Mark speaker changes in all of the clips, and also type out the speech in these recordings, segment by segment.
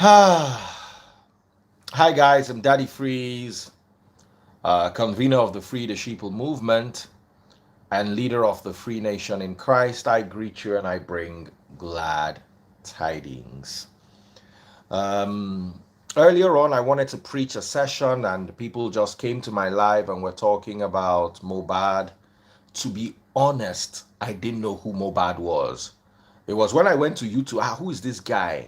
Speaker 1: Hi guys, I'm Daddy Freeze, convener of the Free the Sheeple movement and leader of the Free Nation in Christ. I greet you and I bring glad tidings. Um, Earlier on, I wanted to preach a session, and people just came to my live and were talking about Mohbad. To be honest, I didn't know who Mohbad was. It was when I went to YouTube, who is this guy?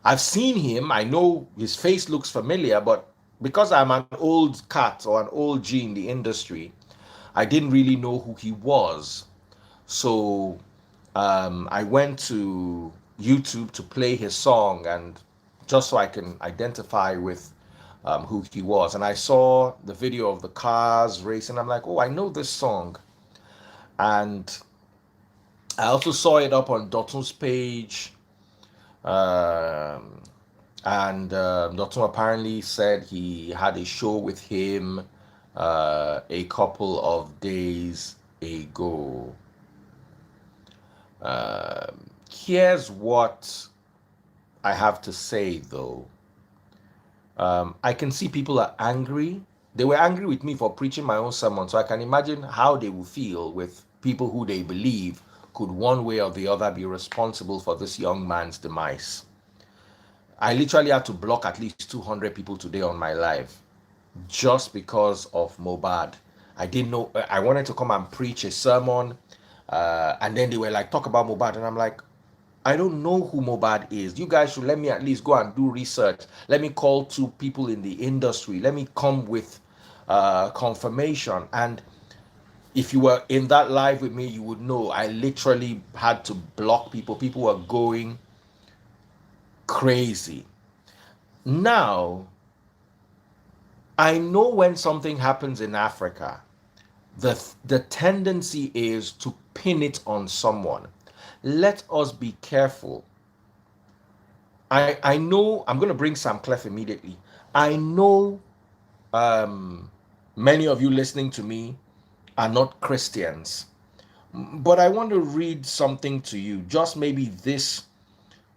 Speaker 1: I've seen him. I know his face looks familiar, but because I'm an old cat or an old G in the industry, I didn't really know who he was. So I went to YouTube to play his song, and just so I can identify with who he was. And I saw the video of the cars racing. I'm like, oh, I know this song. And I also saw it up on Dotun's page. Um, and Dotun apparently said he had a show with him a couple of days ago. Here's what I have to say though. I can see people are angry. They were angry with me for preaching my own sermon, so I can imagine how they will feel with people who they believe could one way or the other be responsible for this young man's demise. I literally had to block at least 200 people today on my live just because of Mohbad. I didn't know. I wanted to come and preach a sermon, and then they were like, talk about Mohbad. And I'm like, I don't know who Mohbad is. You guys should let me at least go and do research. Let me call two people in the industry. Let me come with confirmation. And if you were in that live with me, you would know I literally had to block people. People were going crazy. Now, I know when something happens in Africa, the tendency is to pin it on someone. Let us be careful. I know I'm going to bring Sam Clef immediately. I know um, many of you listening to me are not Christians, but I want to read something to you. Just maybe this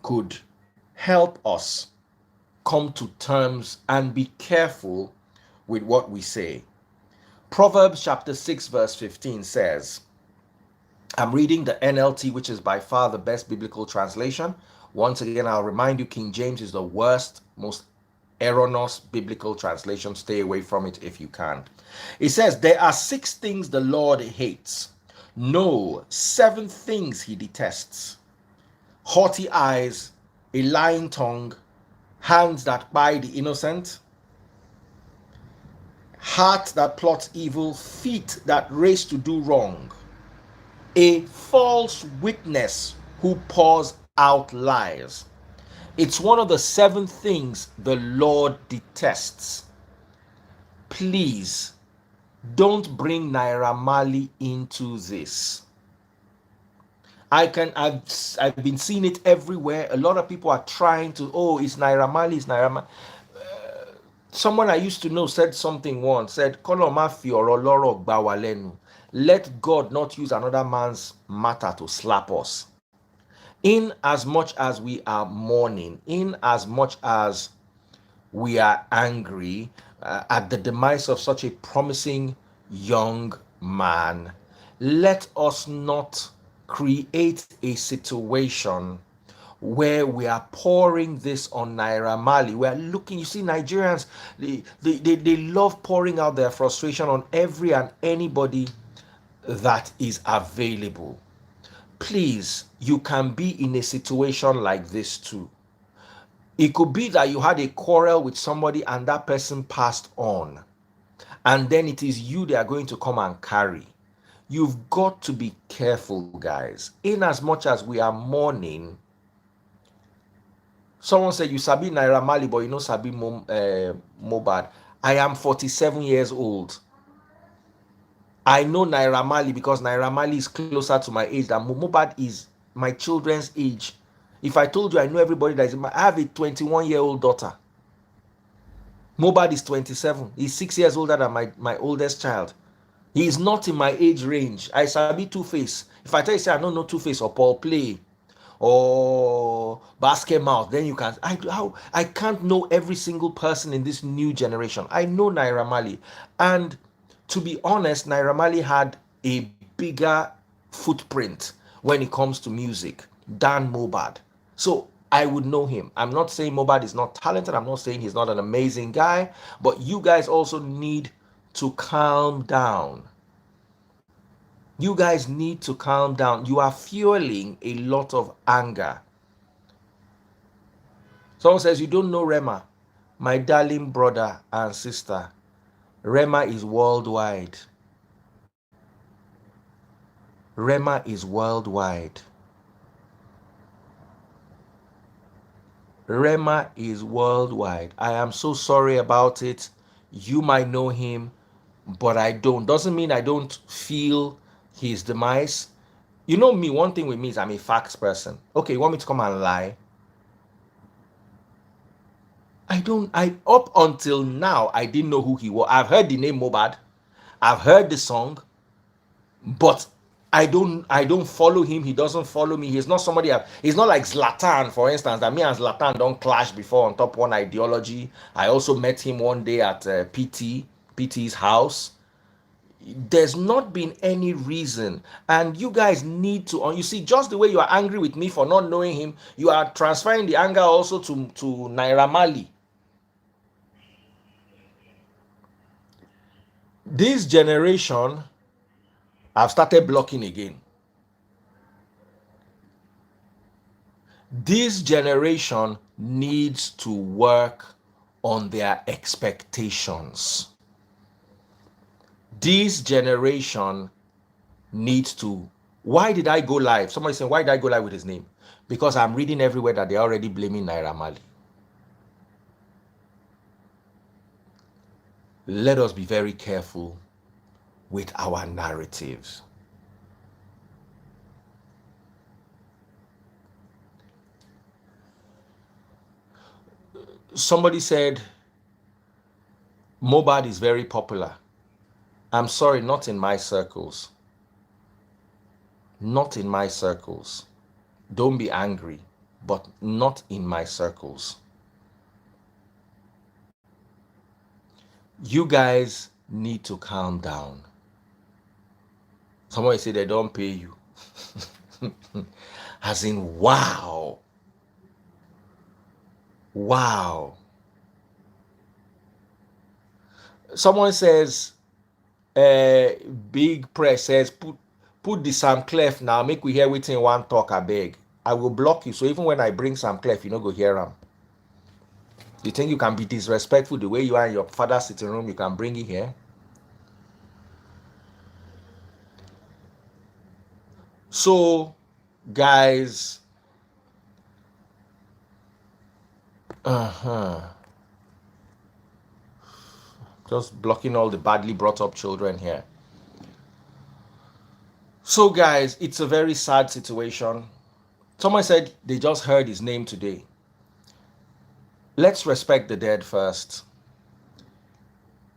Speaker 1: could help us come to terms and be careful with what we say. Proverbs chapter 6 verse 15 says, I'm reading the NLT, which is by far the best biblical translation. Once again, I'll remind you, King James is the worst, most erroneous biblical translation. Stay away from it if you can. It says, there are 6 things the Lord hates. No, 7 things he detests. Haughty eyes, a lying tongue, hands that buy the innocent, heart that plots evil, feet that race to do wrong, a false witness who pours out lies. It's one of the 7 things the Lord detests. Please don't bring Naira Marley into this. I've been seeing it everywhere. A lot of people are trying to, oh, it's Naira Marley, it's Naira Marley. Someone I used to know said something once, said, let God not use another man's matter to slap us. In as much as we are mourning, in as much as we are angry at the demise of such a promising young man, let us not create a situation where we are pouring this on Naira Marley. We are looking, you see, Nigerians, they love pouring out their frustration on every and anybody that is available. Please, you can be in a situation like this too. It could be that you had a quarrel with somebody and that person passed on, and then it is you they are going to come and carry. You've got to be careful, guys. In as much as we are mourning, someone said you sabi Naira Marley, but you know sabi Mohbad. I am 47 years old. I know Naira Marley because Naira Marley is closer to my age than Mohbad is my children's age. If I told you I know everybody that is I have a 21-year-old daughter. Mohbad is 27. He's 6 years older than my oldest child. He is not in my age range. I sabi Two-Face. If I tell you, say I don't know Two-Face or Paul Play or basket mouth, then you can. I can't know every single person in this new generation. I know Naira Marley, and to be honest, Naira Marley had a bigger footprint when it comes to music than Mohbad. So I would know him. I'm not saying Mohbad is not talented. I'm not saying he's not an amazing guy, but you guys also need to calm down. You guys need to calm down. You are fueling a lot of anger. Someone says, you don't know Rema. My darling brother and sister, Rema is worldwide. Rema is worldwide. Rema is worldwide. I am so sorry about it. You might know him, but I don't. Doesn't mean I don't feel his demise. You know me, one thing with me is I'm a facts person. Okay, you want me to come and lie? I up until now, I didn't know who he was. I've heard the name Mohbad. I've heard the song, but I don't follow him. He doesn't follow me. He's not somebody. He's not like Zlatan, for instance, that me and Zlatan don't clash before on top one ideology. I also met him one day at PT's house. There's not been any reason, and you guys need to. You see, just the way you are angry with me for not knowing him, you are transferring the anger also to Naira Marley. This generation have started blocking again. This generation needs to work on their expectations. This generation needs to. Why did I go live? Somebody saying, why did I go live with his name? Because I'm reading everywhere that they're already blaming Naira Marley. Let us be very careful with our narratives. Somebody said Mohbad is very popular. I'm sorry, not in my circles. Not in my circles. Don't be angry, but not in my circles. You guys need to calm down. Somebody say they don't pay you. As in, wow. Wow. Someone says, big press says, put the Sam Clef now, make we hear wetin one talk, I beg. I will block you, so even when I bring Sam Clef, you no go hear him. You think you can be disrespectful the way you are in your father's sitting room, you can bring it here? So, guys, just blocking all the badly brought up children here. So, guys, it's a very sad situation. Someone said they just heard his name today. Let's respect the dead first.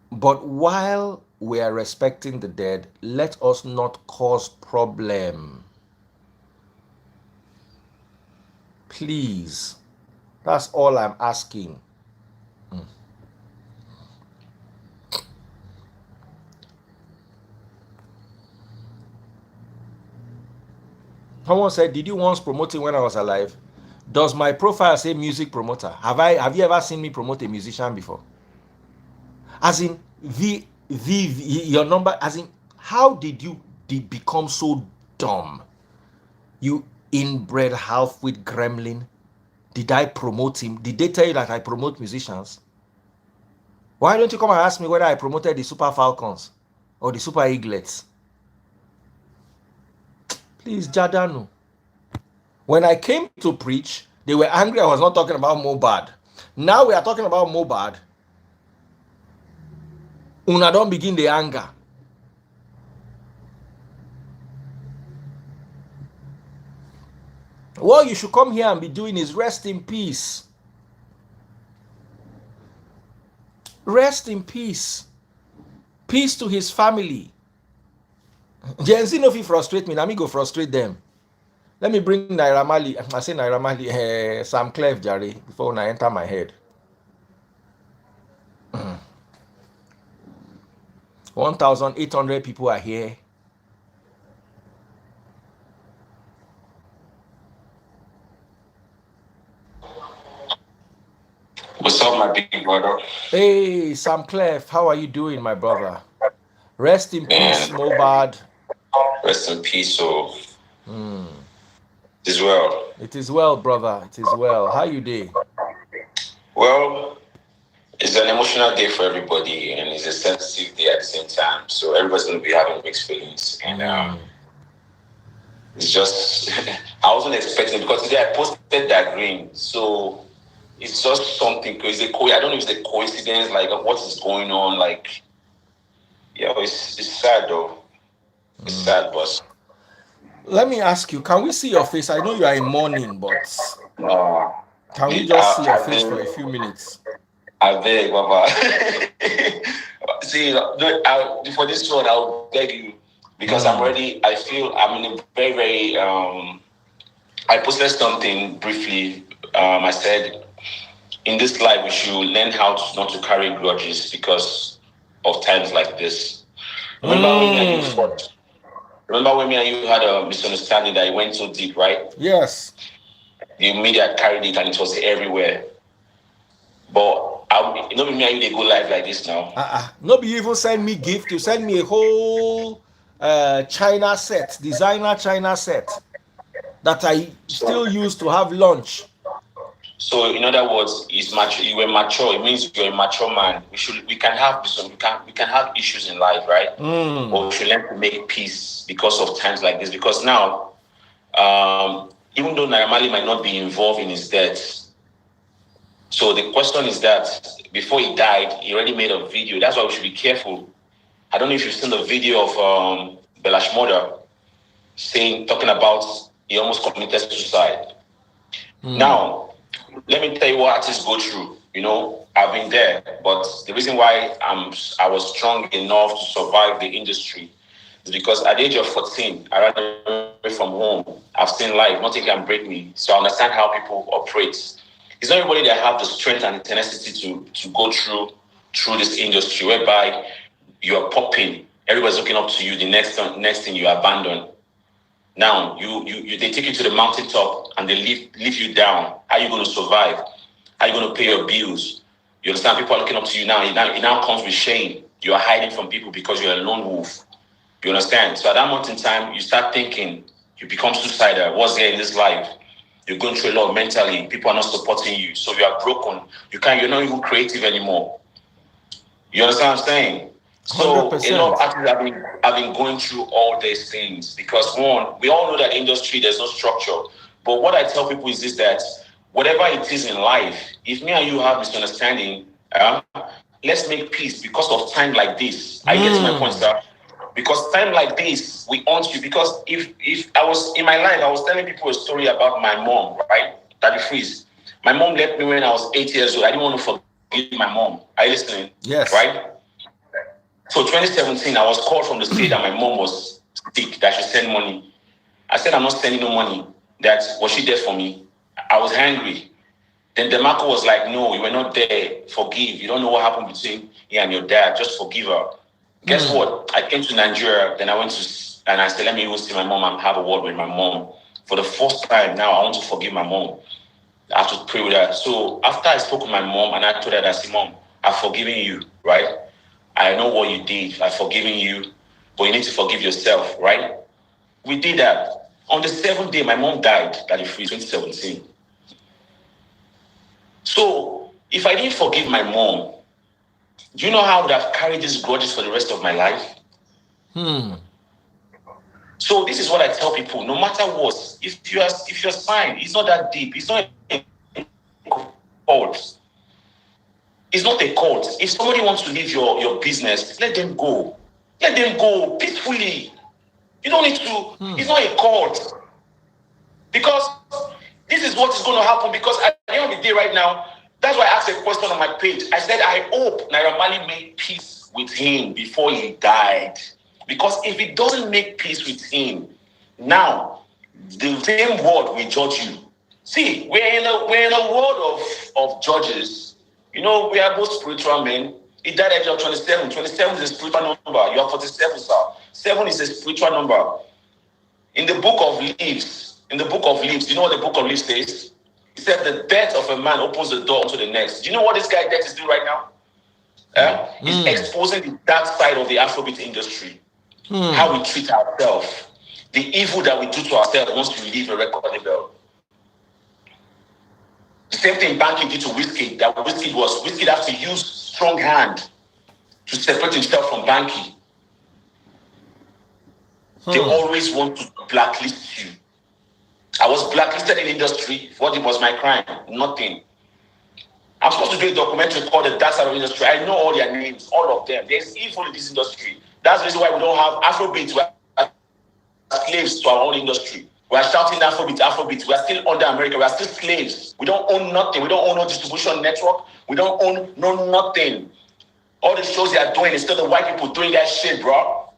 Speaker 1: But while we are respecting the dead, let us not cause problem. Please. That's all I'm asking. Someone said, did you once promote it when I was alive? Does my profile say music promoter? Have you ever seen me promote a musician before? As in, your number, as in, how did you become so dumb? You inbred half-wit gremlin. Did I promote him? Did they tell you that I promote musicians? Why don't you come and ask me whether I promoted the Super Falcons or the Super Eaglets? Please, Jadanu. When I came to preach, they were angry I was not talking about Mohbad. Now we are talking about Mohbad. Una don't begin the anger. What you should come here and be doing is rest in peace. Rest in peace. Peace to his family. Gen Z no fit frustrate me, na me go frustrate them. Let me bring Naira Marley. I say Naira Marley, Sam Clef, Jerry, before I enter my head. 1,800 people are here.
Speaker 2: What's up, my big brother?
Speaker 1: Hey, Sam Clef, how are you doing, my brother? Rest in peace,
Speaker 2: Man,
Speaker 1: Mohbad.
Speaker 2: rest in peace. So,
Speaker 1: Hmm.
Speaker 2: as well.
Speaker 1: It is well, brother. It is well. How you day?
Speaker 2: Well, it's an emotional day for everybody, and it's a sensitive day at the same time. So everybody's going to be having mixed feelings, and
Speaker 1: Hmm.
Speaker 2: it's just I wasn't expecting it because today I posted that green. So it's just something crazy. I don't know if it's a coincidence, like what is going on. Like, yeah, it's sad though. It's
Speaker 1: Hmm.
Speaker 2: sad, boss.
Speaker 1: Let me ask you, can we see your face? I know you are in mourning, but
Speaker 2: Uh,
Speaker 1: can we
Speaker 2: you,
Speaker 1: just see your
Speaker 2: I, I
Speaker 1: face for a
Speaker 2: think
Speaker 1: few minutes?
Speaker 2: I beg, Baba. See, no, for this one, I'll beg you because I'm
Speaker 1: Hmm.
Speaker 2: ready. I feel I'm in a very, very. I posted something briefly. I said, in this life, we should learn how to not to carry grudges because of times like this. Remember when me and you
Speaker 1: Hmm.
Speaker 2: fought? Remember when me and you had a misunderstanding that it went so deep, right?
Speaker 1: Yes.
Speaker 2: The media carried it and it was everywhere. But you know, me and you they go live like this now.
Speaker 1: No be even send me gift. You send me a whole China set, designer China set that I
Speaker 2: So
Speaker 1: still use to have lunch.
Speaker 2: So in other words, it's mature. You were mature. It means you're a mature man. We can have some we can have issues in life, right? But
Speaker 1: Hmm.
Speaker 2: we should learn to make peace because of times like this. Because now, even though Naramali might not be involved in his death, so the question is that before he died, he already made a video. That's why we should be careful. I don't know if you've seen the video of Belash mother talking about he almost committed suicide.
Speaker 1: Hmm.
Speaker 2: Now, let me tell you what artists go through. You know, I've been there, but the reason why I was strong enough to survive the industry is because at the age of 14, I ran away from home. I've seen life, nothing can break me, so I understand how people operate. It's not everybody that have the strength and the tenacity to go through this industry whereby you're popping, everybody's looking up to you. The next thing you abandon. Now you they take you to the mountaintop and they leave you down. How are you going to survive? How are you going to pay your bills? You understand? People are looking up to you now. It now comes with shame. You are hiding from people because you're a lone wolf. You understand? So at that moment in time, you start thinking, you become suicidal. What's there in this life? You're going through a lot mentally. People are not supporting you. So you are broken. You're not even creative anymore. You understand what I'm saying?
Speaker 1: Hundred
Speaker 2: So a lot of
Speaker 1: percent.
Speaker 2: artists have been going through all these things because one, we all know that industry there's no structure. But what I tell people is this that whatever it is in life, if me and you have misunderstanding, let's make peace because of time like this. I get to my point, sir.
Speaker 1: Hmm.
Speaker 2: Because time like this, we want you. Because if I was in my life, I was telling people a story about my mom, right? Daddy Freeze. My mom left me when I was 8 years old. I didn't want to forgive my mom. Are you listening? Right?
Speaker 1: Yes.
Speaker 2: So 2017, I was called from the state that my mom was sick, that she send money. I said, I'm not sending no money. That was she there for me? I was angry. Then Demarco was like, no, you were not there. Forgive. You don't know what happened between you and your dad. Just forgive her. Guess
Speaker 1: Hmm.
Speaker 2: what? I came to Nigeria. Then I went to, and I said, let me even see my mom and have a word with my mom. For the first time now, I want to forgive my mom. I have to pray with her. So after I spoke with my mom and I told her that, I said, Mom, I've forgiven you, right? I know what you did. I've forgiven you, but you need to forgive yourself, right? We did that. On the seventh day, my mom died, that is 2017. So if I didn't forgive my mom, do you know how I would have carried these grudges for the rest of my life?
Speaker 1: Hmm.
Speaker 2: So this is what I tell people: no matter what, if you're fine, it's not that deep. It's not a cult. It's not a cult. If somebody wants to leave your business, let them go. Let them go peacefully. You don't need to. It's
Speaker 1: Hmm.
Speaker 2: not a cult because this is what is going to happen. Because at the end of the day, right now, that's why I asked a question on my page. I said, I hope Naira Marley made peace with him before he died. Because if he doesn't make peace with him now, the same word will judge you. See, we're in a world of judges. We are both spiritual men. He died at age 27. 27 is a spiritual number. You are 47, sir. 7 is a spiritual number. In the book of Leaves, you know what the book of Leaves says? It said the death of a man opens the door to the next. Do you know what this guy death is doing right now? He's exposing the dark side of the Afrobeat industry. How we treat ourselves. The evil that we do to ourselves once we leave a record label. The same thing Banky did to Whiskey. Whiskey has to use strong hand to separate himself from Banky. They always want to blacklist you. I was blacklisted in the industry. What was my crime? Nothing. I'm supposed to do a documentary called The Dark Side of the Industry. I know all their names, all of them. There's evil in this industry. That's the reason why we don't have Afrobeats. We're slaves to our own industry. We're shouting Afrobeats. We're still under America. We're still slaves. We don't own nothing. We don't own no distribution network. We don't own nothing. All the shows they are doing is still the white people doing that shit, bro.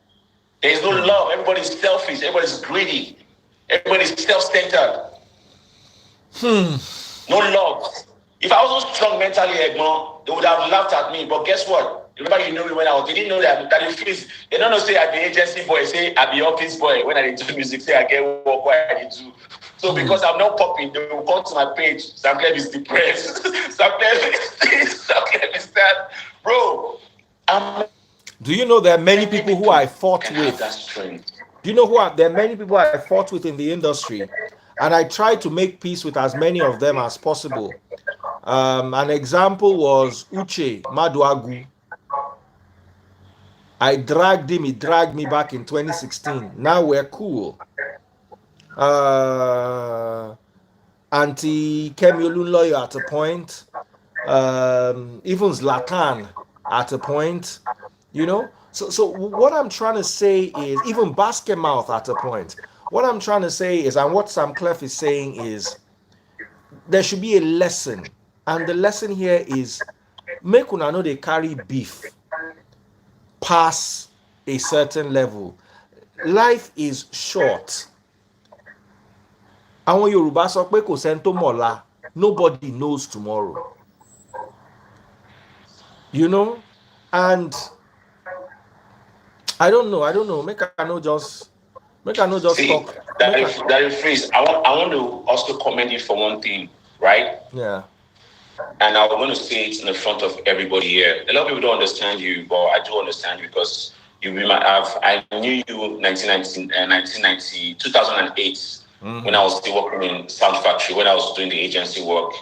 Speaker 2: There's no love. Everybody's selfish. Everybody's greedy. Everybody's self-centered. No love. If I wasn't strong mentally, Egmont, they would have laughed at me. But guess what? Remember, you know me when I was. They didn't know that it feels. They don't know say I be agency boy. Say I be office boy. When I do music, say I get work. What I do. So because I'm not popping, they will come to my page. Sam Clef is depressed. Sam Clef is sad, bro.
Speaker 1: Do you know there are many people who I fought with? Do you know there are many people I fought with in the industry, and I tried to make peace with as many of them as possible. An example was Uche Maduagu. I dragged him. He dragged me back in 2016. Now we're cool. Auntie Kemi Olunloyo at a point. Even Zlatan at a point. So what I'm trying to say is, even Basket Mouth at a point. What I'm trying to say is, and what Sam Clef is saying is, there should be a lesson. And the lesson here is, make una know they carry beef past a certain level. Life is short. Àwọn Yorùbá sọ pé kò sẹ́ni tó mọ̀la. Nobody knows tomorrow. And I don't know. Make I not just
Speaker 2: See,
Speaker 1: talk.
Speaker 2: That is phrase. I want to also commend you for one thing, right?
Speaker 1: Yeah.
Speaker 2: And I'm going to say it in the front of everybody here. A lot of people don't understand you, but I do understand you because you might have. I knew you 1990, 2008 when I was still working in Sound Factory, when I was doing the agency work,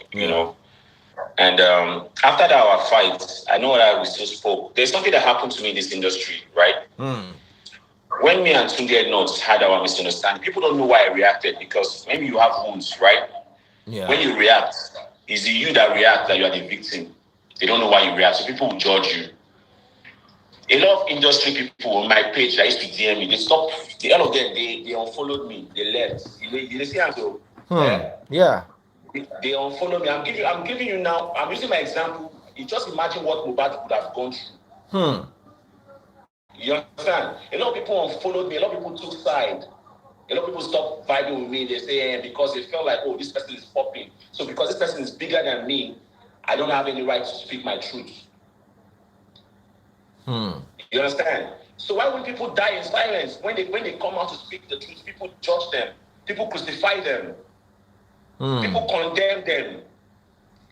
Speaker 2: And after that, our fight, I know that we still spoke. There's something that happened to me in this industry, right? When me and Tunde Notes had our misunderstanding, people don't know why I reacted because maybe you have wounds, right?
Speaker 1: Yeah.
Speaker 2: When you react, it's you that react that you are the victim. They don't know why you react, so people will judge you. A lot of industry people on my page that used to DM me, they stopped. All of them, they unfollowed me. They left. You see how so?
Speaker 1: Yeah.
Speaker 2: They unfollow me. I'm giving you now. I'm using my example. You just imagine what Mohbad would have gone through. You understand? A lot of people unfollowed me. A lot of people took side. A lot of people stopped vibing with me. They say because they felt like, oh, this person is popping. So because this person is bigger than me, I don't have any right to speak my truth. You understand? So why would people die in silence? When they come out to speak the truth, people judge them. People crucify them. People condemn them.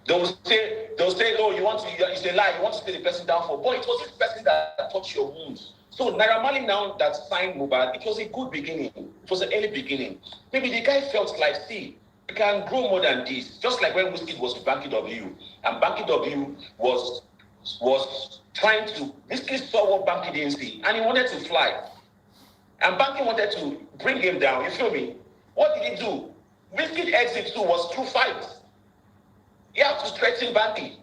Speaker 2: They'll say, oh, it's a lie. You want to take the person down for. Boy, it was this person that touched your wounds. So Naira Marley now that signed Mohbad, it was a good beginning. It was an early beginning. Maybe the guy felt like, see, we can grow more than this. Just like when Whiskey was with Banky W, and Banky W was trying to. Whiskey saw what Banky didn't see, and he wanted to fly. And Banky wanted to bring him down. You feel me? What did he do? Whiskey's exit too was through fight. He had to threaten Banky.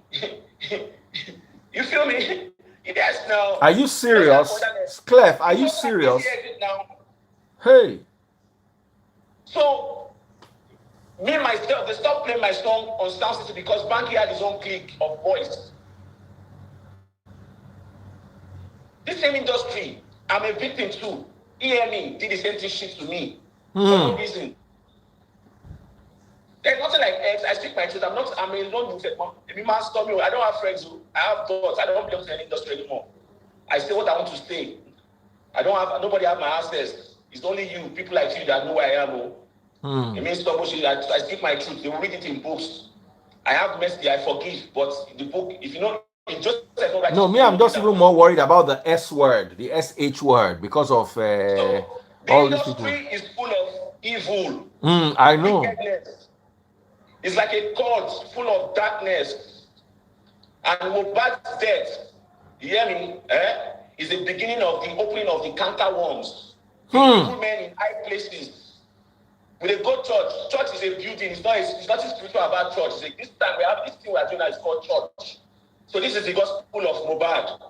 Speaker 2: You feel me? Yes, now.
Speaker 1: Are you serious? Clef, are you serious? Hey.
Speaker 2: So, me myself, they stopped playing my song on Sound City because Banky had his own clique of voice. This same industry, I'm a victim too. EME did the same shit to me. For no reason. There's nothing like ex. I speak my truth. I'm a lone wolf. I don't have friends. I have thoughts. I don't belong to any industry anymore. I say what I want to say. Nobody have my access. It's only you, people like you that know who I am. It means I speak my truth. They will read it in books. I have mercy, I forgive. But the book, if you know, if Joseph not write
Speaker 1: No,
Speaker 2: it,
Speaker 1: me, I'm just even more worried about the S word, the SH word, because of
Speaker 2: so the
Speaker 1: all these people.
Speaker 2: industry is full of evil,
Speaker 1: I know.
Speaker 2: wickedness. It's like a cult full of darkness. And Mohbad's death, you hear me? Is the beginning of the opening of the canker worms. The evil men in high places. When they go church, church is a building. It's nothing spiritual about church. It's like this time we have this thing we are doing that is called church. So this is the gospel of Mohbad.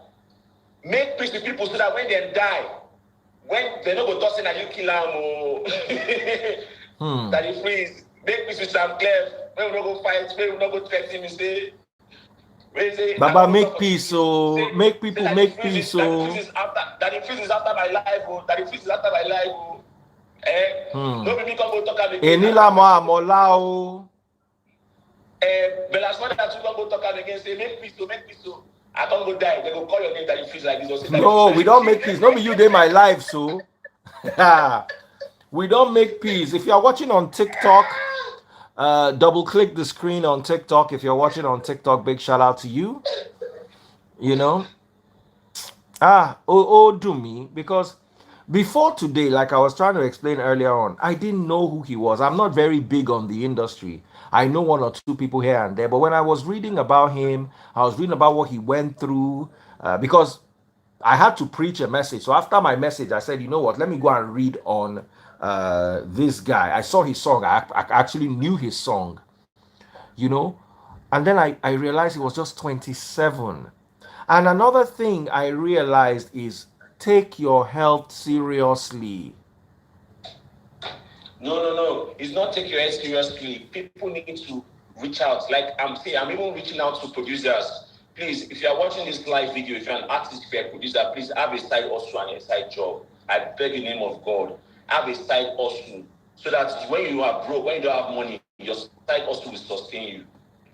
Speaker 2: Make peace with people so that when they die, when they don't go tossing and you kill them, that he freeze. Make peace with Sam Clef. When we don't go fight, when we don't go threaten him, say,
Speaker 1: Baba, make peace, so make people make peace, so
Speaker 2: that the freeze is after my life, that the freeze is after my life, no baby come go talk again.
Speaker 1: Enila mo amola o.
Speaker 2: Belas mother that you come go talk again, say make peace, so make peace, so I can't go die. They go call your name that you freeze like this, or say that
Speaker 1: no, we don't make peace. No, be you day my life, so we don't make peace. If you are watching on TikTok, double click the screen on TikTok. If you're watching on TikTok, big shout out to you. You know, do me, because before today, like I was trying to explain earlier on, I didn't know who he was. I'm not very big on the industry. I know one or two people here and there, but when I was reading about him, I was reading about what he went through, because I had to preach a message. So after my message, I said, you know what, let me go and read on this guy. I saw his song. I actually knew his song, you know, and then I realized he was just 27. And another thing I realized is take your health seriously.
Speaker 2: No. It's not take your head seriously. People need to reach out. Like I'm saying, I'm even reaching out to producers. Please, if you are watching this live video, if you're an artist, if you're a producer, please have a side hustle and a side job. I beg in the name of God, have a side hustle so that when you are broke, when you don't have money, your side hustle will sustain you.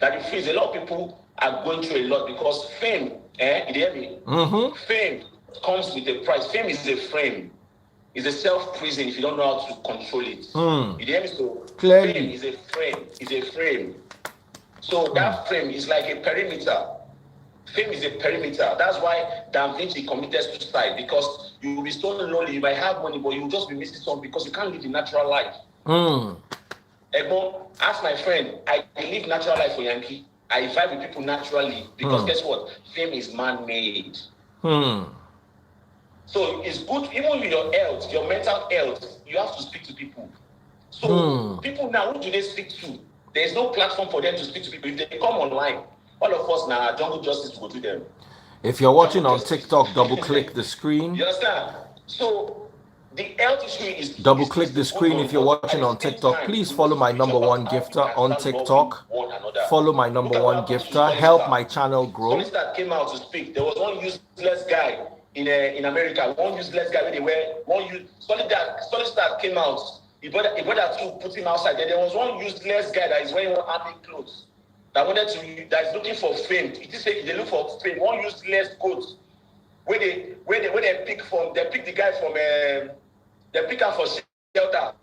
Speaker 2: That it feels a lot of people are going through a lot because fame, you hear me? Fame comes with a price. Fame is a frame. It's a self-prison if you don't know how to control it. You hear me? So
Speaker 1: Clearly.
Speaker 2: Fame is a frame. It's a frame. So that frame is like a perimeter. Fame is a perimeter. That's why Da Vinci committed suicide, because you will be so lonely. You might have money, but you will just be missing something because you can't live the natural life. Egbo, ask my friend, I live natural life for Yankee. I vibe with people naturally because guess what? Fame is man-made. So it's good, even with your health, your mental health, you have to speak to people. So people now, who do they speak to? There's no platform for them to speak to people. If they come online, all of us now, jungle justice will go to them.
Speaker 1: If you're watching on TikTok, double click the screen.
Speaker 2: You understand? So the health issue is
Speaker 1: double click the screen if you're watching on TikTok. Please follow my number one gifter on TikTok. Follow my number one gifter. Help my channel grow.
Speaker 2: Solicitor came out to speak. There was one useless guy in America. One useless guy where they were solicitor came out. He brought to put him outside. Then there was one useless guy that is wearing one army clothes that that is looking for fame. It is they look for fame. One useless coat where they pick from. They pick the guy from. They pick him for shelter.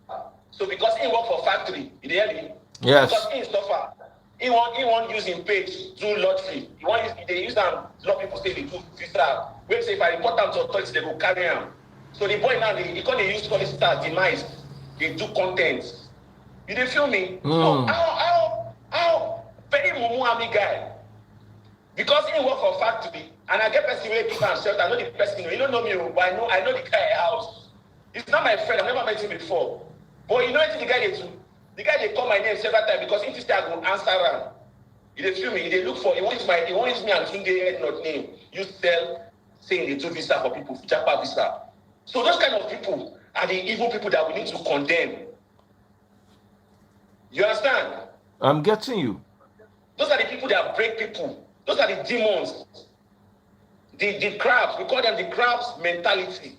Speaker 2: So because he work for factory, you hear me?
Speaker 1: Yes.
Speaker 2: Because he suffer. He won't use him page do lottery. They use them. A lot of people say they do visa. We say if I report them to authorities, they will carry him. So the boy now he can't use solicitor demise. They do content. You dey feel me? So how very mumu army guy? Because he work for factory and I get person where people and shelter. I know the person. You don't know me, but I know the guy house. He's not my friend. I've never met him before. But you know what the guy they do? The guy they call my name several times because if I go answer him. You dey feel me? They look for he wants me and Tunde head not name. You sell saying they do visa for people, Japa visa. So those kind of people are the evil people that we need to condemn. You understand?
Speaker 1: I'm getting you.
Speaker 2: Those are the people that break people. Those are the demons. The crabs. We call them the crabs mentality.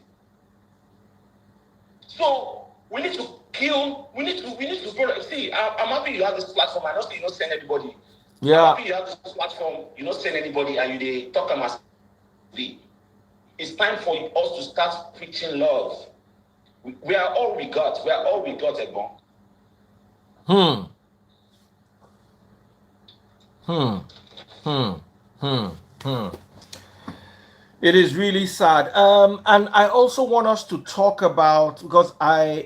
Speaker 2: So we need to kill. We need to see. I'm happy you have this platform. I know you don't send anybody. I'm
Speaker 1: Yeah.
Speaker 2: happy you have this platform. You don't send anybody, and they talk as be. It's time for us to start preaching love. We are all we got. We are all we got, Ebon.
Speaker 1: Hmm. Hmm. Hmm. Hmm. Hmm. It is really sad. And I also want us to talk about, because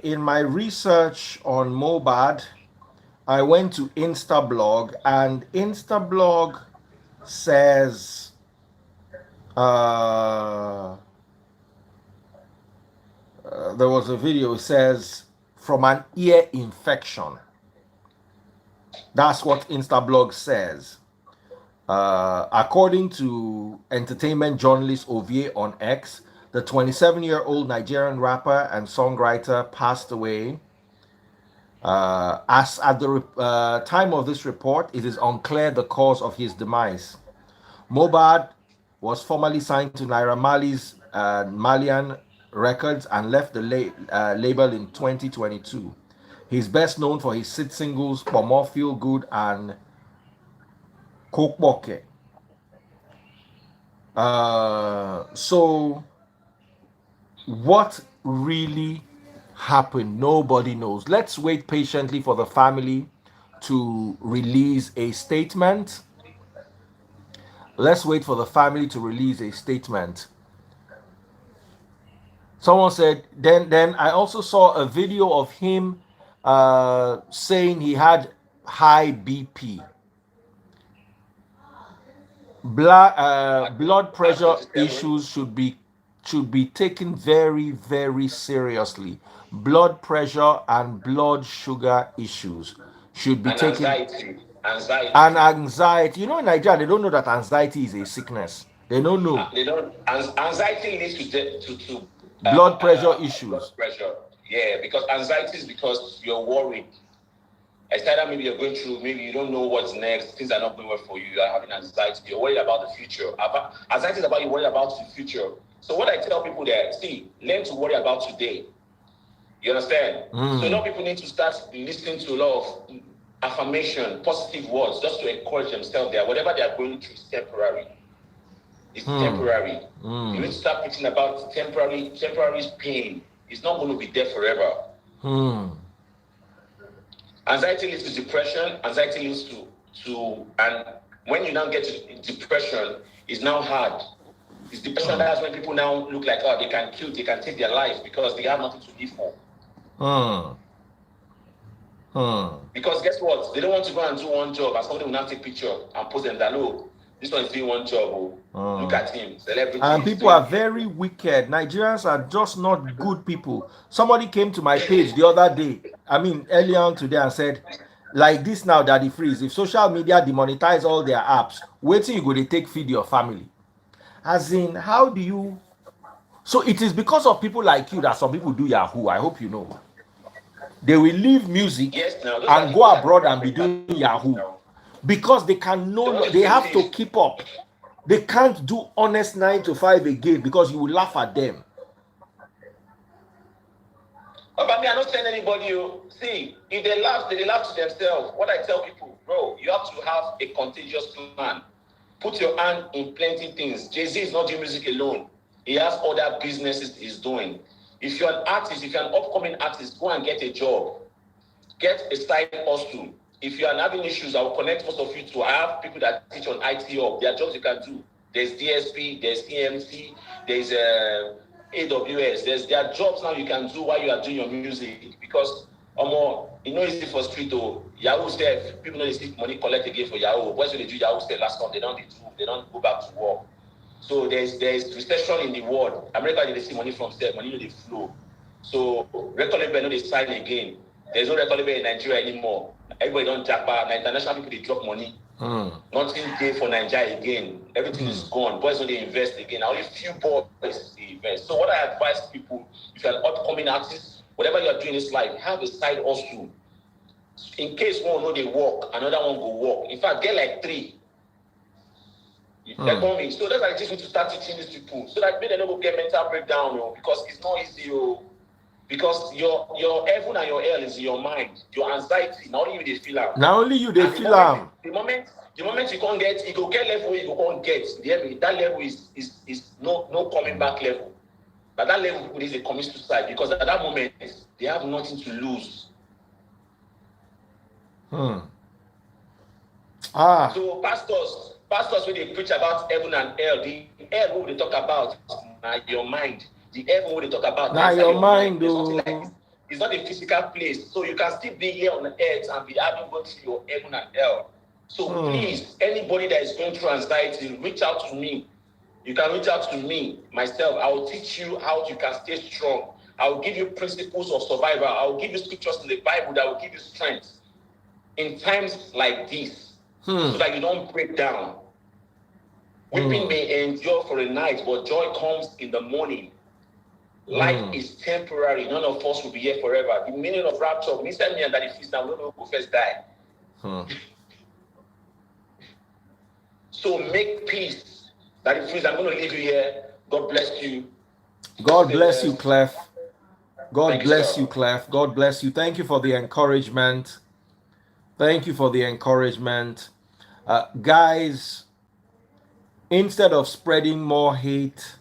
Speaker 1: in my research on Mohbad, I went to Instablog, and Instablog says uh, there was a video. It says from an ear infection. That's what Instablog says. According to entertainment journalist Ovie on X, the 27-year-old Nigerian rapper and songwriter passed away. As at the time of this report, it is unclear the cause of his demise. Mohbad was formerly signed to Naira Marley's Malian Records and left the label in 2022. He's best known for his hit singles Pomo Feel Good and Kokboke. So what really happened? Nobody knows. Let's wait patiently for the family to release a statement. Let's wait for the family to release a statement. Someone said, then I also saw a video of him saying he had high BP. Blood pressure issues should be taken very, very seriously. Blood pressure and blood sugar issues should be
Speaker 2: And
Speaker 1: taken. And
Speaker 2: anxiety.
Speaker 1: anxiety. In Nigeria, they don't know that anxiety is a sickness. They don't know.
Speaker 2: They don't. Anxiety leads to
Speaker 1: Blood pressure
Speaker 2: blood
Speaker 1: issues.
Speaker 2: pressure. Yeah, because anxiety is because you're worried. It's either maybe you're going through, maybe you don't know what's next, things are not going well for you, you are having anxiety, you're worried about the future. Anxiety is about you worried about the future. So what I tell people there, see, learn to worry about today. You understand? So a lot of people need to start listening to a lot of affirmation, positive words, just to encourage themselves there. Whatever they are going through is temporary. It's temporary. You need to start preaching about temporary pain. It's not going to be there forever. Anxiety leads to depression. Anxiety leads to and when you now get to depression, it's now hard. It's depression. That's when people now look like, oh, they can kill, they can take their life because they have nothing to live for. Because guess what? They don't want to go and do one job, and somebody will now take picture and post them that, look, this one is doing one job. Look at him, celebrity.
Speaker 1: And people are very wicked. Nigerians are just not good people. Somebody came to my page the other day, earlier on today, and said, like this now, Daddy Freeze, if social media demonetize all their apps, wait till you go, they take feed your family. As in, how do you? So it is because of people like you that some people do Yahoo. I hope you know. They will leave music and go abroad and be doing Yahoo because they can they have to keep up. They can't do honest 9 to 5 again because you will laugh at them.
Speaker 2: Oh, but me, I don't send anybody. See, if they laugh to themselves. What I tell people, bro, you have to have a contagious plan. Put your hand in plenty things. Jay-Z is not doing music alone. He has other businesses he's doing. If you're an artist, if you're an upcoming artist, go and get a job. Get a side hustle. If you are having issues, I will connect most of you to. I have people that teach on IT Hub. There are jobs you can do. There's DSP, there's EMT, there's AWS. There are jobs now you can do while you are doing your music because easy for street Yahoo stuff. People know they see money collect again for Yahoo. Once they do Yahoo stuff last month, they don't go back to work. So there's recession in the world. America they see money from stuff, money they flow. So record label no they sign again. There's no record label in Nigeria anymore. Everybody don't jackpot. International people they drop money. Nothing there for Nigeria again. Everything is gone. Boys don't they invest again. Only few boys they invest. So what I advise people, if you're an upcoming artist, whatever you're doing in this life, have a side hustle. In case one know they work, another one go work. In fact, get like 3. They're coming. So that's why I just need to start teaching these people so that they don't go get mental breakdown, because it's not easy. because your heaven and your hell is in your mind. Your anxiety, not only you they feel am.
Speaker 1: Now only you they
Speaker 2: And
Speaker 1: feel am.
Speaker 2: the moment you can't get, you go get level you go can't get. That level is no coming back level. But that level people is a commit suicide because at that moment they have nothing to lose. So pastors when they preach about heaven and hell, the hell what they talk about na your mind. The heaven what they talk about
Speaker 1: Now
Speaker 2: inside
Speaker 1: your
Speaker 2: your mind.
Speaker 1: mind,
Speaker 2: There's nothing like
Speaker 1: though.
Speaker 2: this. It's not a physical place. So you can still be here on the earth and be having gone through your heaven and hell. So please, anybody that is going through anxiety, reach out to me. You can reach out to me, myself. I will teach you how you can stay strong. I will give you principles of survival. I will give you scriptures in the Bible that will give you strength in times like this, so that you don't break down. Weeping may endure for a night, but joy comes in the morning. Life is temporary. None of us will be here forever. The meaning of rapture, Mr. Me and Daddy Feast, now we don't know who first die. So make peace. Daddy Feast, I'm going to leave you here. God bless you.
Speaker 1: God bless you, Clef. God
Speaker 2: Thank you,
Speaker 1: bless
Speaker 2: sir.
Speaker 1: you, Clef. God bless you. Thank you for the encouragement. Thank you for the encouragement. Guys, instead of spreading more hate,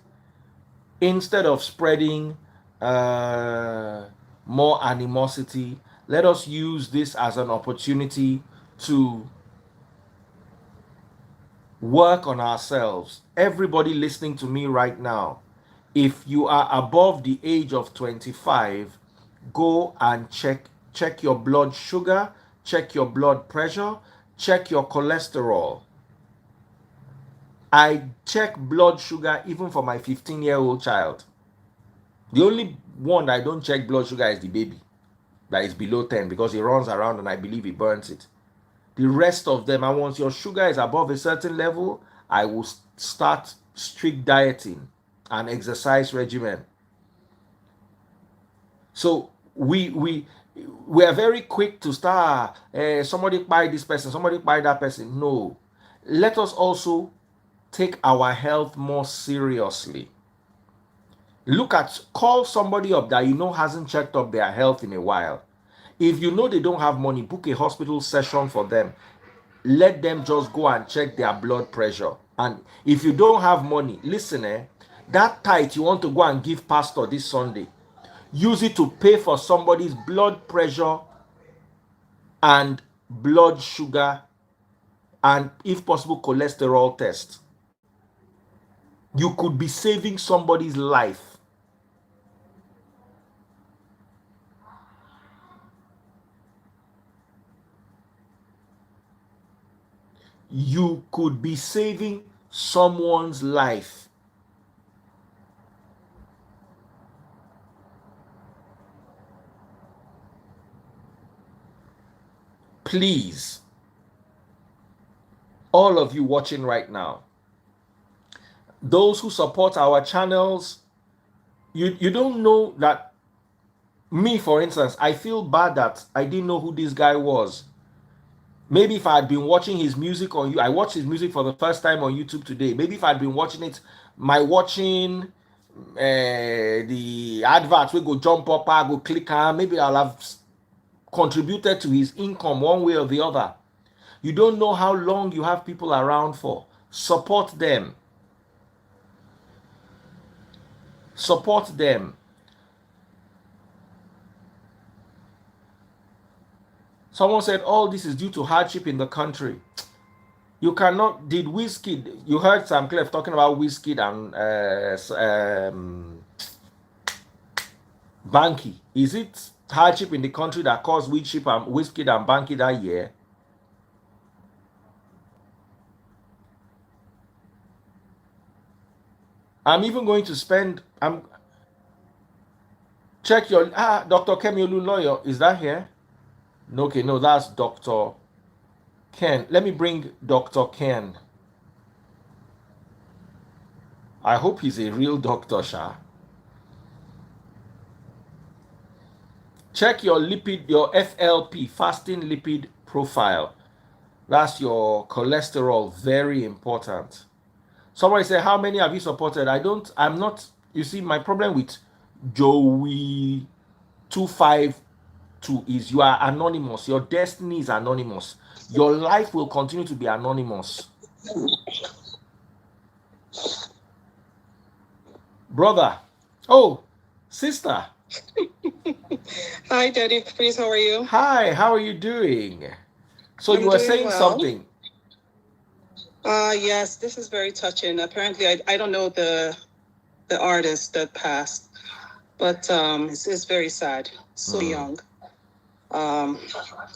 Speaker 1: instead of spreading more animosity, let us use this as an opportunity to work on ourselves. Everybody listening to me right now, if you are above the age of 25, go and check your blood sugar, check your blood pressure, check your cholesterol. I check blood sugar even for my 15-year-old child. The only one I don't check blood sugar is the baby that is below 10 because he runs around and I believe he burns it. The rest of them, and once your sugar is above a certain level, I will start strict dieting and exercise regimen. So we are very quick to start. Somebody buy this person, somebody buy that person. No, let us also take our health more seriously. Call somebody up that you know hasn't checked up their health in a while. If you know they don't have money, book a hospital session for them. Let them just go and check their blood pressure. And if you don't have money, listen, that tithe you want to go and give pastor this Sunday, use it to pay for somebody's blood pressure and blood sugar and, if possible, cholesterol test. You could be saving somebody's life. You could be saving someone's life. Please, all of you watching right now, those who support our channels, you don't know that me, for instance, I feel bad that I didn't know who this guy was. Maybe if I had been watching his music on you, I watched his music for the first time on YouTube today. Maybe if I'd been watching it, watching the adverts we go jump up, I go click on, maybe I'll have contributed to his income one way or the other. You don't know how long you have people around for. Support them. Support them. Someone said all this is due to hardship in the country. You cannot. Did Wizkid? You heard Sam Clef talking about Wizkid and Banky. Is it hardship in the country that caused Wizkid and Banky that year? I'm even going to spend. Check your Dr. Kemiolu lawyer. Is that here? No, okay, no, that's Dr. Ken. Let me bring Dr. Ken. I hope he's a real doctor, Sha. Check your your FLP, fasting lipid profile. That's your cholesterol, very important. Somebody said, how many have you supported? I'm not, you see, my problem with Joey 252 is you are anonymous. Your destiny is anonymous. Your life will continue to be anonymous. Brother. Oh, sister.
Speaker 3: Hi, Daddy. Please, how are you?
Speaker 1: Hi, how are you doing? So you
Speaker 3: I'm
Speaker 1: were
Speaker 3: doing
Speaker 1: saying
Speaker 3: well.
Speaker 1: something.
Speaker 3: Yes, this is very touching. Apparently, I don't know the artist that passed, but it's very sad. So young. Um,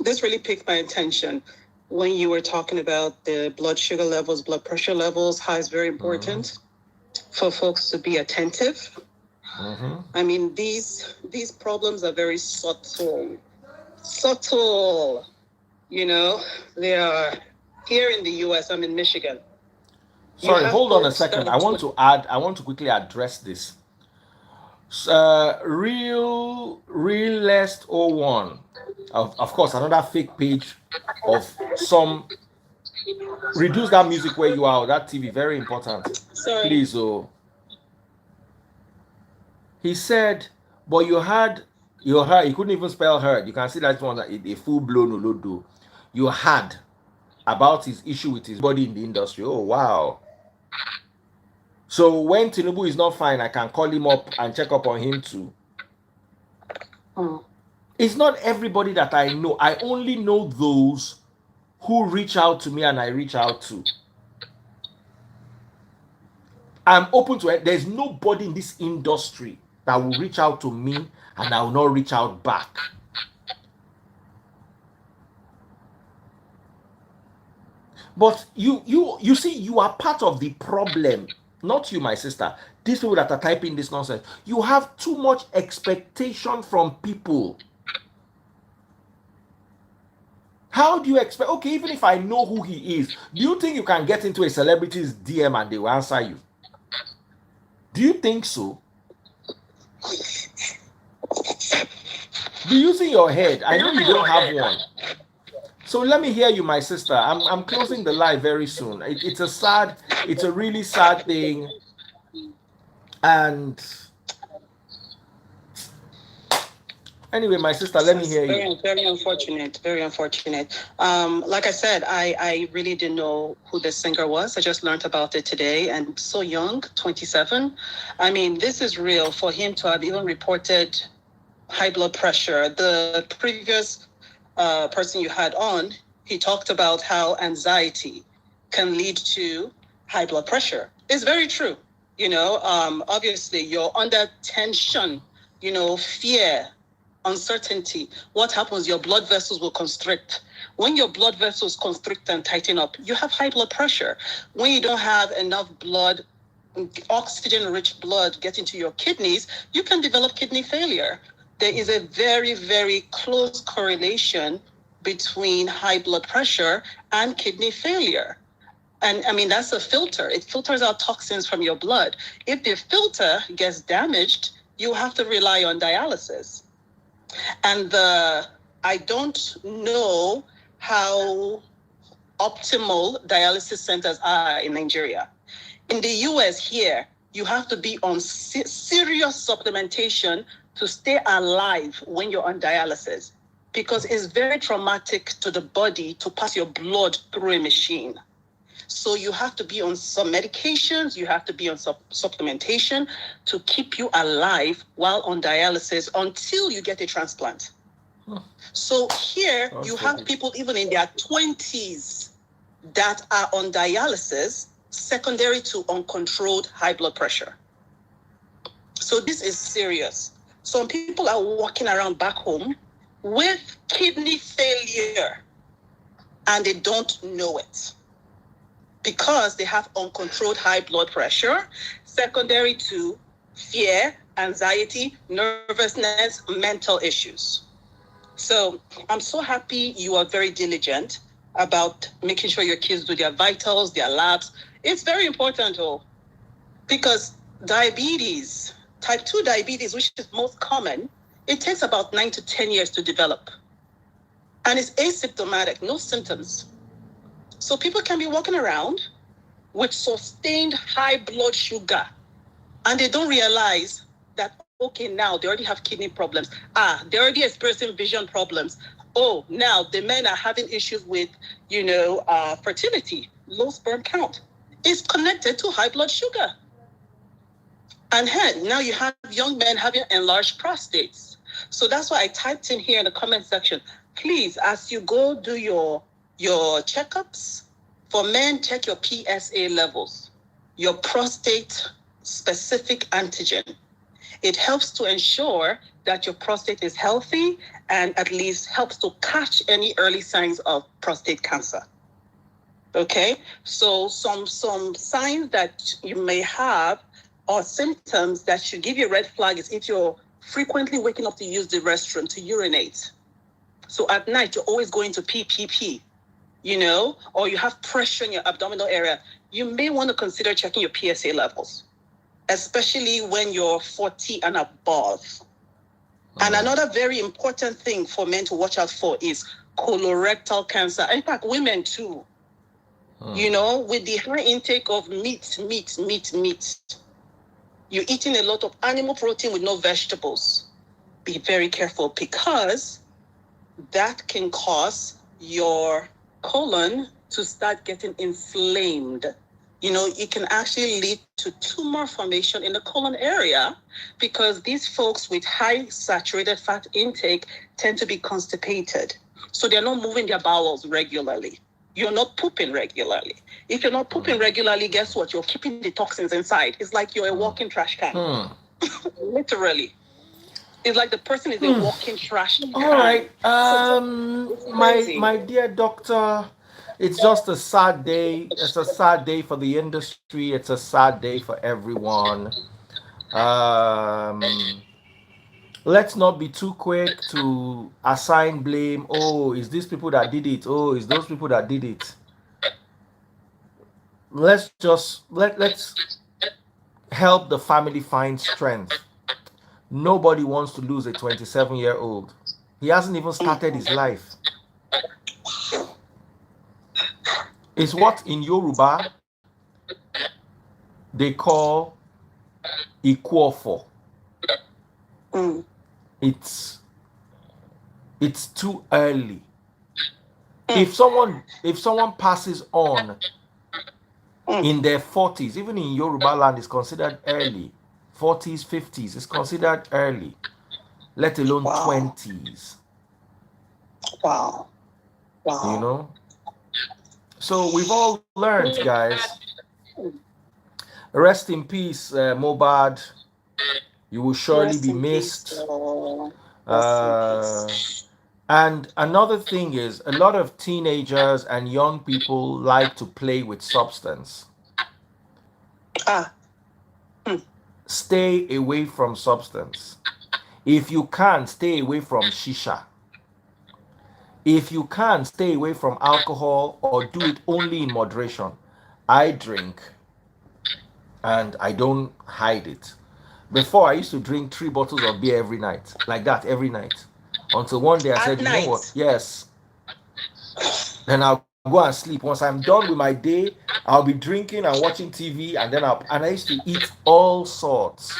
Speaker 3: this really piqued my attention when you were talking about the blood sugar levels, blood pressure levels. How it's very important for folks to be attentive. I mean, these problems are very subtle. Subtle. You know, they are here in the US. I'm in Michigan. You
Speaker 1: Sorry,
Speaker 3: have
Speaker 1: hold on a
Speaker 3: folks that
Speaker 1: second.
Speaker 3: are
Speaker 1: I want to quickly address this. Realest 01. Of course, another fake page of some. Reduce that music where you are, that TV, very important.
Speaker 3: sorry.
Speaker 1: Please, oh. He said, but you couldn't even spell heard. You can see that one, a full blown olodo. You had about his issue with his body in the industry. Oh, wow. So when Tinubu is not fine, I can call him up and check up on him too. It's not everybody that I know. I only know those who reach out to me and I reach out to. I'm open to it. There's nobody in this industry that will reach out to me and I will not reach out back. But you see, you are part of the problem. Not you, my sister. These people that are typing this nonsense. You have too much expectation from people. How do you expect? Okay, even if I know who he is, do you think you can get into a celebrity's DM and they will answer you? Do you think so? Be using your head. I know you don't have one. So let me hear you, my sister. I'm closing the live very soon. It's a really sad thing. And anyway, my sister, let me hear you.
Speaker 3: Very unfortunate. Very unfortunate. Like I said, I really didn't know who this singer was. I just learned about it today, and so young, 27. I mean, this is real for him to have even reported high blood pressure. The previous person you had on, he talked about how anxiety can lead to high blood pressure. It's very true. You know, obviously you're under tension, you know, fear, uncertainty. What happens? Your blood vessels will constrict. When your blood vessels constrict and tighten up, you have high blood pressure. When you don't have enough blood, oxygen-rich blood getting to your kidneys, you can develop kidney failure. There is a very, very close correlation between high blood pressure and kidney failure. And I mean, that's a filter. It filters out toxins from your blood. If the filter gets damaged, you have to rely on dialysis. And I don't know how optimal dialysis centers are in Nigeria. In the US here, you have to be on serious supplementation to stay alive when you're on dialysis, because it's very traumatic to the body to pass your blood through a machine. So you have to be on some medications, you have to be on supplementation to keep you alive while on dialysis until you get a transplant. So here you have people even in their 20s that are on dialysis secondary to uncontrolled high blood pressure. So this is serious. Some people are walking around back home with kidney failure and they don't know it because they have uncontrolled high blood pressure secondary to fear, anxiety, nervousness, mental issues. So I'm so happy you are very diligent about making sure your kids do their vitals, their labs. It's very important, because diabetes, type 2 diabetes, which is most common, it takes about 9 to 10 years to develop. And it's asymptomatic, no symptoms. So people can be walking around with sustained high blood sugar, and they don't realize that, Okay, now they already have kidney problems. They're already experiencing vision problems. Oh, now the men are having issues with, fertility, low sperm count. It's connected to high blood sugar. And hence, now you have young men having enlarged prostates. So that's why I typed in here in the comment section. Please, as you go do your checkups, for men, check your PSA levels, your prostate specific antigen. It helps to ensure that your prostate is healthy and at least helps to catch any early signs of prostate cancer. Okay, so some signs that you may have or symptoms that should give you a red flag is if you're frequently waking up to use the restroom to urinate. So at night you're always going to pee, or you have pressure in your abdominal area. You may want to consider checking your PSA levels, especially when you're 40 and above. And another very important thing for men to watch out for is colorectal cancer. In fact, women too. With the high intake of meat, you're eating a lot of animal protein with no vegetables. Be very careful because that can cause your colon to start getting inflamed. It can actually lead to tumor formation in the colon area because these folks with high saturated fat intake tend to be constipated. So they're not moving their bowels regularly. You're not pooping regularly. If you're not pooping regularly, guess what? You're keeping the toxins inside. It's like you're a walking trash can. Literally. It's like the person is a walking trash can.
Speaker 1: All right. My dear doctor, it's just a sad day. It's a sad day for the industry. It's a sad day for everyone. Um, let's not be too quick to assign blame. Oh, it's these people that did it. Oh, it's those people that did it. Let's help the family find strength. Nobody wants to lose a 27-year-old. He hasn't even started his life. It's what in Yoruba they call equal. It's too early. If someone passes on in their 40s, even in Yoruba land, is considered early. 40s, 50s is considered early, let alone 20s.
Speaker 3: Wow.
Speaker 1: So we've all learned, guys. Rest in peace, Mohbad. You will surely be missed. And another thing is, a lot of teenagers and young people like to play with substance. Stay away from substance. If you can, stay away from shisha. If you can, stay away from alcohol or do it only in moderation. I drink and I don't hide it. Before, I used to drink 3 bottles of beer every night, like that, every night. Until one day I said, you know what? Yes. Then I'll go and sleep. Once I'm done with my day, I'll be drinking and watching TV, and I used to eat all sorts.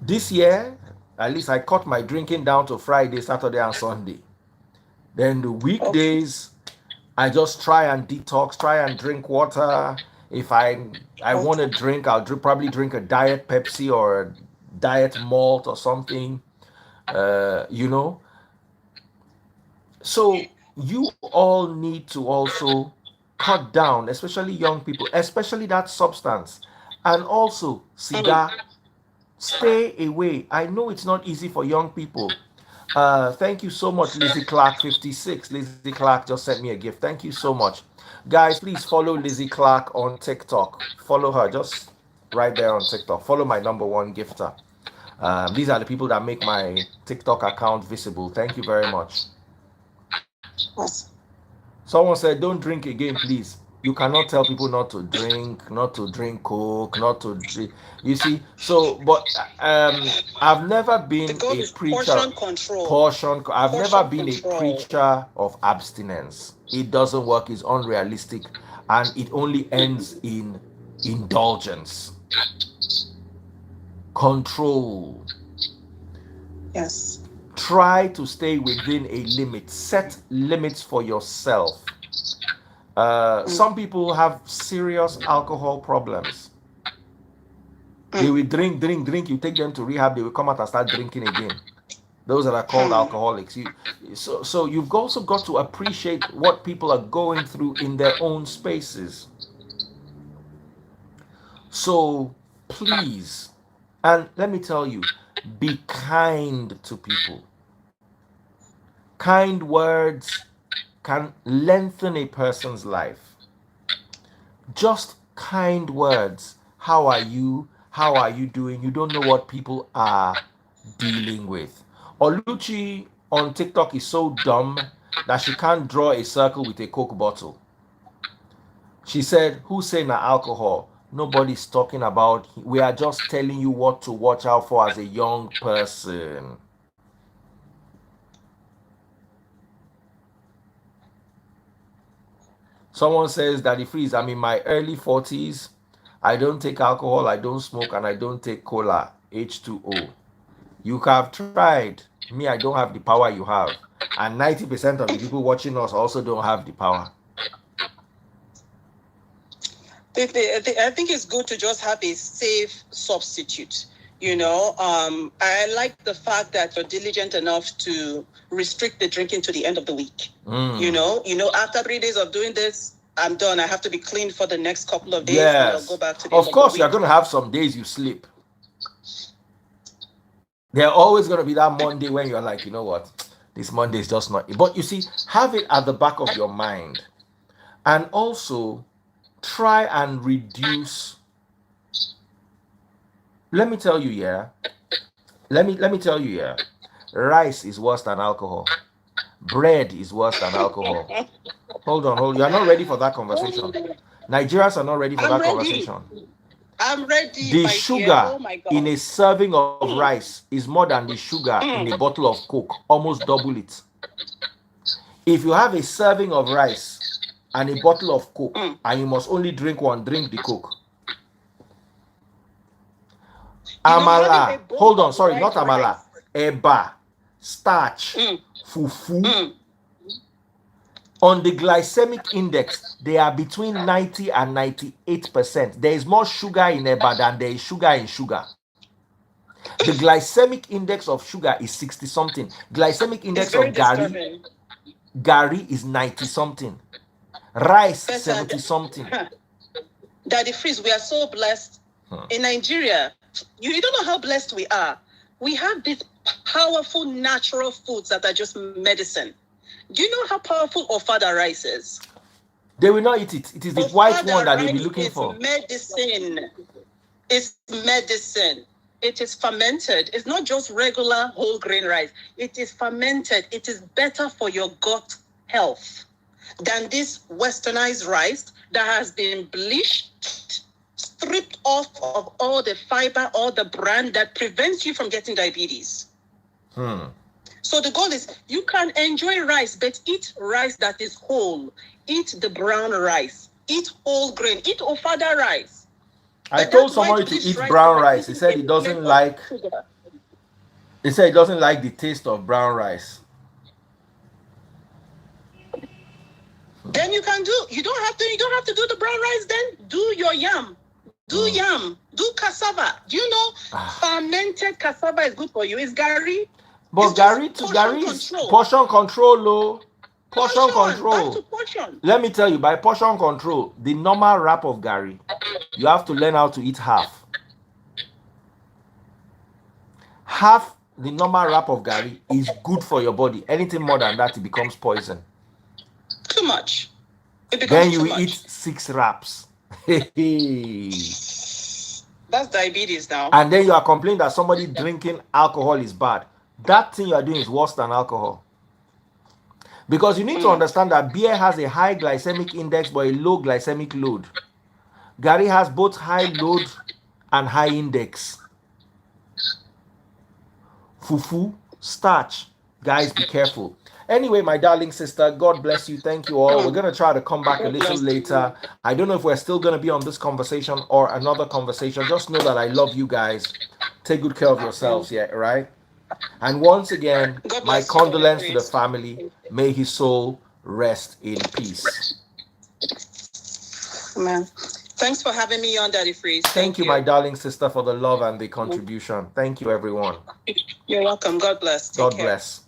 Speaker 1: This year, at least I cut my drinking down to Friday, Saturday, and Sunday. Then the weekdays, I just try and detox, try and drink water. If I want to drink, I'll probably drink a diet Pepsi or a diet malt or something. So you all need to also cut down, especially young people, especially that substance, and also cigar. Stay away. I know it's not easy for young people. Thank you so much, Lizzie Clark 56. Lizzie Clark just sent me a gift. Thank you so much. Guys, please follow Lizzie Clark on TikTok. Follow her just right there on TikTok. Follow my number one gifter. These are the people that make my TikTok account visible. Thank you very much. Someone said, don't drink again, please. You cannot tell people not to drink Coke, not to drink. You see, but I've never been a preacher. I've never been a preacher of abstinence. It doesn't work. It's unrealistic, and it only ends in indulgence. Control.
Speaker 3: Yes.
Speaker 1: Try to stay within a limit. Set limits for yourself.
Speaker 3: Mm.
Speaker 1: Some people have serious alcohol problems. They
Speaker 3: Mm.
Speaker 1: will drink, drink, drink. You take them to rehab, they will come out and start drinking again. Those that are called
Speaker 3: Hmm.
Speaker 1: alcoholics. So you've also got to appreciate what people are going through in their own spaces. So please, and let me tell you, be kind to people. Kind words can lengthen a person's life. Just kind words. How are you? How are you doing? You don't know what people are dealing with. Oluchi on TikTok is so dumb that she can't draw a circle with a Coke bottle. She said, who say na alcohol? Nobody's talking about. We are just telling you what to watch out for as a young person. Someone says, Daddy Freeze, I'm in my early 40s. I don't take alcohol, I don't smoke, and I don't take cola, H2O. You have tried. Me, I don't have the power you have. And 90% of the people watching us also don't have the power.
Speaker 3: I think it's good to just have a safe substitute. I like the fact that you're diligent enough to restrict the drinking to the end of the week. After 3 days of doing this, I'm done. I have to be clean for the next couple of days, and I'll go
Speaker 1: Yes.
Speaker 3: back to the end
Speaker 1: Of
Speaker 3: of the
Speaker 1: course, you're
Speaker 3: week.
Speaker 1: going to have some days you sleep. There's always going to be that Monday when you're like, you know what? This Monday is just not. But you see, have it at the back of your mind. And also, try and reduce. Let me tell you, yeah. Let me tell you, yeah. Rice is worse than alcohol. Bread is worse than alcohol. Hold on, hold. You are not ready for that conversation. Nigerians are not ready for
Speaker 3: I'm
Speaker 1: that
Speaker 3: ready.
Speaker 1: conversation.
Speaker 3: I'm ready,
Speaker 1: The
Speaker 3: my dear.
Speaker 1: sugar
Speaker 3: Oh my
Speaker 1: in
Speaker 3: God.
Speaker 1: a serving of rice is more than the sugar in a
Speaker 3: Mm.
Speaker 1: bottle of Coke, almost double it. If you have a serving of rice and a bottle of Coke,
Speaker 3: Mm.
Speaker 1: and you must only drink one, drink the Coke.
Speaker 3: Having a
Speaker 1: Amala,
Speaker 3: bowl
Speaker 1: hold on,
Speaker 3: of
Speaker 1: sorry,
Speaker 3: white
Speaker 1: not amala.
Speaker 3: rice.
Speaker 1: Eba, starch,
Speaker 3: Mm.
Speaker 1: fufu.
Speaker 3: Mm.
Speaker 1: On the glycemic index, they are between 90 and 98%. There is more sugar in eba than there is sugar in sugar. The glycemic index of sugar is 60 something. Glycemic
Speaker 3: It's
Speaker 1: index
Speaker 3: very
Speaker 1: of Gary,
Speaker 3: disturbing.
Speaker 1: Gary is 90 something. Rice
Speaker 3: But
Speaker 1: 70 something.
Speaker 3: Daddy Freeze, we are so blessed in Nigeria. You don't know how blessed we are. We have these powerful natural foods that are just medicine. Do you know how powerful Ofada rice is?
Speaker 1: They will not eat it. It is the white one
Speaker 3: Ofada
Speaker 1: that they'll be
Speaker 3: rice
Speaker 1: looking
Speaker 3: is
Speaker 1: for.
Speaker 3: medicine. It's medicine. It is fermented. It's not just regular whole grain rice. It is fermented. It is better for your gut health than this westernized rice that has been bleached, stripped off of all the fiber, all the bran that prevents you from getting diabetes. So the goal is you can enjoy rice, but eat rice that is whole. Eat the brown rice. Eat whole grain. Eat Ofada rice.
Speaker 1: I
Speaker 3: But that
Speaker 1: told
Speaker 3: white
Speaker 1: somebody to
Speaker 3: bleached
Speaker 1: eat
Speaker 3: rice
Speaker 1: brown
Speaker 3: that has
Speaker 1: rice. He
Speaker 3: given
Speaker 1: said
Speaker 3: a
Speaker 1: he doesn't
Speaker 3: flavor
Speaker 1: like.
Speaker 3: sugar.
Speaker 1: He said he doesn't like the taste of brown rice.
Speaker 3: Then you don't have to do the brown rice then. Do your yam. Do cassava. Do you know fermented cassava is good for you? It's Gary.
Speaker 1: But
Speaker 3: It's just portion
Speaker 1: Gary is
Speaker 3: control.
Speaker 1: portion control, oh. Portion
Speaker 3: Portion. Back to
Speaker 1: control.
Speaker 3: portion.
Speaker 1: Let me tell you, by portion control, the normal wrap of Gary, you have to learn how to eat half. Half the normal wrap of Gary is good for your body. Anything more than that, it becomes poison.
Speaker 3: Too much. It
Speaker 1: Then
Speaker 3: becomes
Speaker 1: you
Speaker 3: too
Speaker 1: eat
Speaker 3: much.
Speaker 1: 6 wraps.
Speaker 3: That's diabetes now.
Speaker 1: And then you are complaining that somebody drinking alcohol is bad. That thing you are doing is worse than alcohol. Because you need to understand that beer has a high glycemic index but a low glycemic load. Gary has both high load and high index. Fufu, starch. Guys, be careful. Anyway, my darling sister, God bless you. Thank you all. We're going to try to come back a little later. I don't know if we're still going to be on this conversation or another conversation. Just know that I love you guys. Take good care of yourselves, yeah, right? And once again,
Speaker 3: God
Speaker 1: my
Speaker 3: bless you, Daddy
Speaker 1: condolence to the
Speaker 3: Freeze.
Speaker 1: family. May his soul rest in peace.
Speaker 3: Amen. Thanks for having me on, Daddy Freeze.
Speaker 1: Thank
Speaker 3: Thank
Speaker 1: you, my
Speaker 3: you.
Speaker 1: darling sister, for the love and the contribution. Thank you, everyone.
Speaker 3: You're welcome. God bless. Take
Speaker 1: God
Speaker 3: care.
Speaker 1: bless.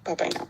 Speaker 3: Bye bye now.